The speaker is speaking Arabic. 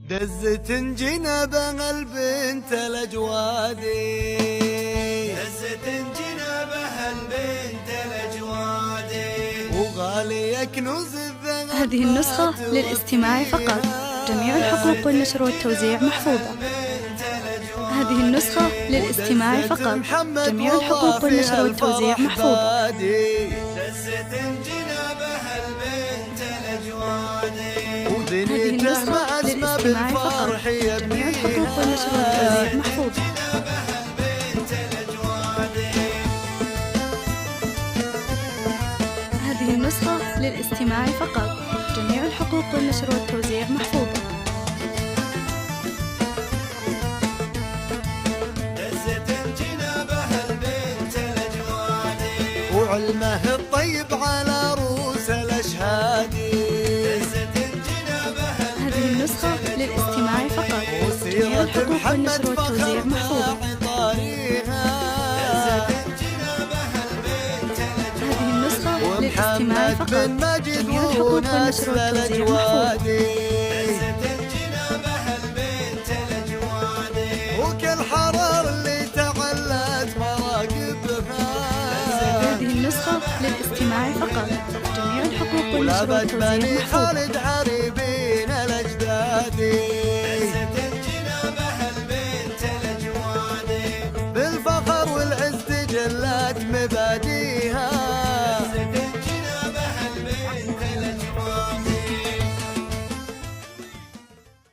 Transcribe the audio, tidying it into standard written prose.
دزت جنابها البنت الأجوادي، دزت جنابها البنت الأجوادي، وغالي كنوز الذهب. هذه النسخة للاستماع فقط، جميع الحقوق والنشر والتوزيع محفوظة. هذه النسخة للاستماع فقط، جميع الحقوق والنشر والتوزيع محفوظة. هذه النسخة للاستماع فقط، جميع الحقوق والنشر والتوزيع محفوظة. هذه النسخة للاستماع فقط، جميع الحقوق والنشر والتوزيع محفوظة. وعلمه الطيب على رؤوس الأشهادي. هذه النسخة للاستماع فقط، جميع الحقوق والنشر والتوزيع محفوظة. هذه النسخة للاستماع فقط، جميع الحقوق والنشر والتوزيع محفوظة. وكل حرار اللي تعلت مراقبها. هذه النسخة للاستماع فقط، جميع الحقوق والنشر والتوزيع محفوظة. خالد عريبين الأجدادي، بالفخر والعز تجلت مباديها.